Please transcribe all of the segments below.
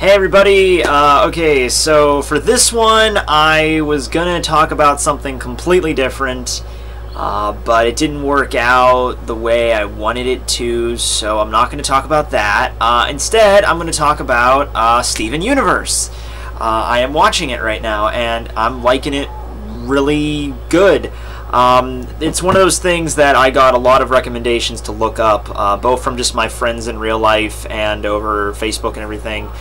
Hey everybody, okay, so for this one I was gonna talk about something completely different, but it didn't work out the way I wanted it to, so I'm not gonna talk about that. Instead, I'm gonna talk about Steven Universe. I am watching it right now, and I'm liking it really good. It's one of those things that I got a lot of recommendations to look up, both from just my friends in real life and over Facebook and everything.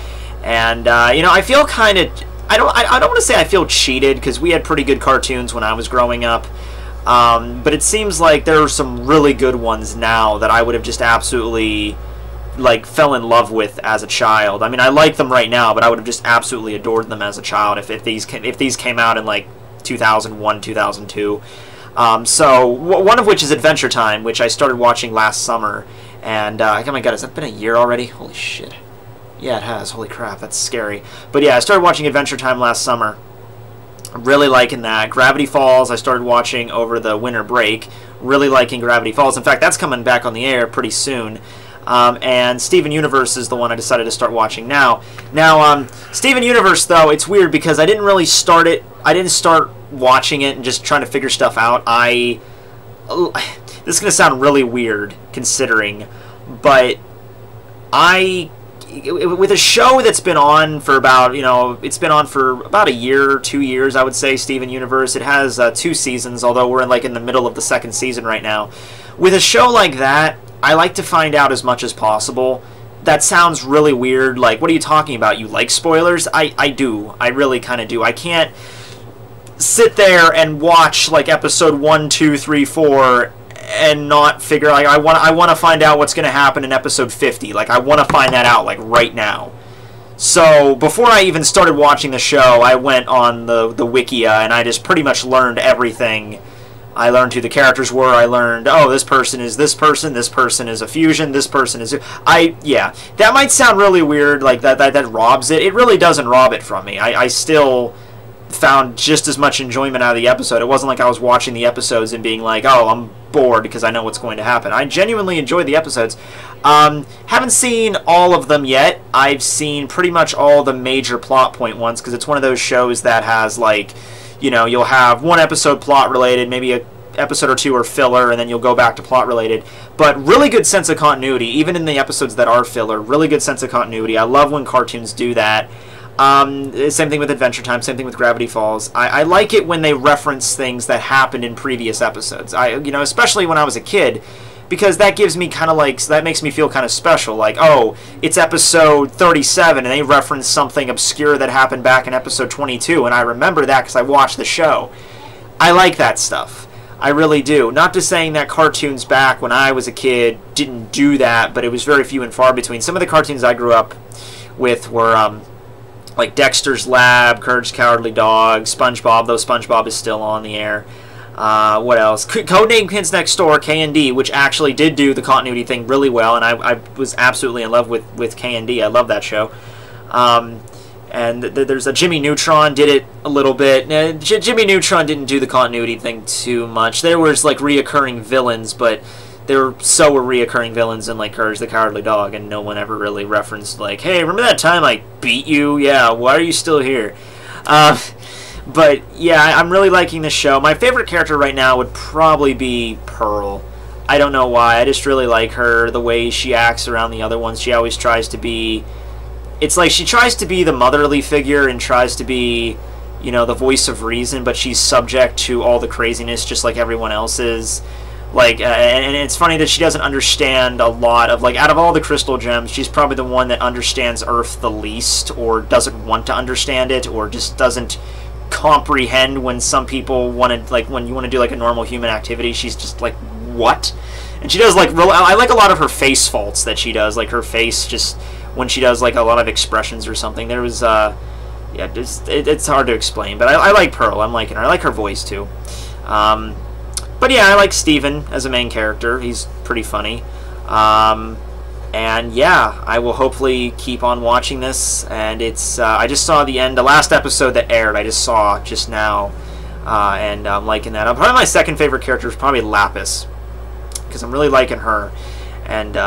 And you know, I feel kind of I don't want to say I feel cheated because we had pretty good cartoons when I was growing up, but it seems like there are some really good ones now that I would have just absolutely like fell in love with as a child. I mean, I like them right now, but I would have just absolutely adored them as a child if these came out in like 2001, 2002. So one of which is Adventure Time, which I started watching last summer, and oh my god, has that been a year already? Holy shit. Yeah, it has. Holy crap, that's scary. But yeah, I started watching Adventure Time last summer. I'm really liking that. Gravity Falls, I started watching over the winter break. Really liking Gravity Falls. In fact, that's coming back on the air pretty soon. And Steven Universe is the one I decided to start watching now. Now, Steven Universe, though, it's weird because I didn't really start it. I didn't start watching it and just trying to figure stuff out. This is going to sound really weird, considering, but with a show that's been on for about, it's been on for about a year, 2 years, I would say, Steven Universe. It has 2 seasons, although we're in the middle of the 2nd season right now. With a show like that, I like to find out as much as possible. That sounds really weird. Like, what are you talking about? You like spoilers? I do. I really kind of do. I can't sit there and watch, like, episode 1, 2, 3, 4... and not figure, like, I want to find out what's going to happen in episode 50. Like, I want to find that out, like, right now. So, before I even started watching the show, I went on the Wikia, and I just pretty much learned everything. I learned who the characters were. I learned, oh, this person is this person is a fusion, this person is... yeah, that might sound really weird, like, that robs it. It really doesn't rob it from me. I still found just as much enjoyment out of the episode. It wasn't like I was watching the episodes and being like, oh, I'm bored because I know what's going to happen. I genuinely enjoyed the episodes. Haven't seen all of them yet. I've seen pretty much all the major plot point ones because it's one of those shows that has, like, you'll have one episode plot related, maybe a episode or 2 are filler, and then you'll go back to plot related. But really good sense of continuity, even in the episodes that are filler. Really good sense of continuity. I love when cartoons do that. Same thing with Adventure Time, same thing with Gravity Falls. I like it when they reference things that happened in previous episodes. Especially when I was a kid, because that gives me kind of like, that makes me feel kind of special. Like, oh, it's episode 37, and they reference something obscure that happened back in episode 22, and I remember that because I watched the show. I like that stuff. I really do. Not just saying that cartoons back when I was a kid didn't do that, but it was very few and far between. Some of the cartoons I grew up with were, like Dexter's Lab, Courage the Cowardly Dog, SpongeBob, though SpongeBob is still on the air. What else? Codename Kids Next Door, K&D, which actually did do the continuity thing really well, and I was absolutely in love with K&D. I love that show. And there's a Jimmy Neutron did it a little bit. Jimmy Neutron didn't do the continuity thing too much. There was, like, reoccurring villains, but so were reoccurring villains in, like, Courage the Cowardly Dog, and no one ever really referenced, like, hey, remember that time I beat you? Yeah, why are you still here? But, yeah, I'm really liking this show. My favorite character right now would probably be Pearl. I don't know why. I just really like her, the way she acts around the other ones. She always tries to be... It's like she tries to be the motherly figure and tries to be, the voice of reason, but she's subject to all the craziness just like everyone else is. Like, and it's funny that she doesn't understand a lot of, like, out of all the Crystal Gems, she's probably the one that understands Earth the least, or doesn't want to understand it, or just doesn't comprehend when some people want to, like, when you want to do, like, a normal human activity, she's just like, what? And she does, like, I like a lot of her face faults that she does, like, her face just, when she does, like, a lot of expressions or something. There was, yeah, it's hard to explain, but I like Pearl. I'm liking her. I like her voice, too. But yeah, I like Steven as a main character. He's pretty funny. And yeah, I will hopefully keep on watching this. And it's, I just saw the last episode that aired, I just saw just now. And I'm liking that. Probably my second favorite character is probably Lapis, because I'm really liking her. And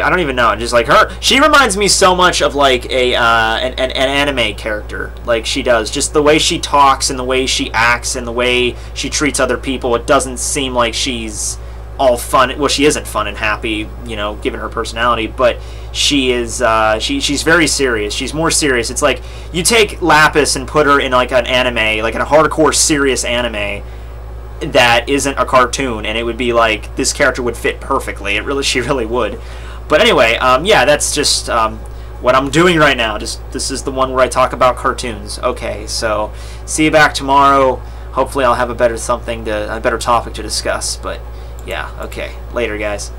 I don't even know. Just like her, she reminds me so much of like an anime character. Like she does, just the way she talks and the way she acts and the way she treats other people. It doesn't seem like she's all fun. Well, she isn't fun and happy, you know, given her personality. But she is. She's very serious. She's more serious. It's like you take Lapis and put her in like an anime, like in a hardcore serious anime that isn't a cartoon, and it would be like this character would fit perfectly. She really would. But anyway, yeah, that's just what I'm doing right now. This is the one where I talk about cartoons. Okay, so see you back tomorrow. Hopefully, I'll have a better topic to discuss. But yeah, okay, later, guys.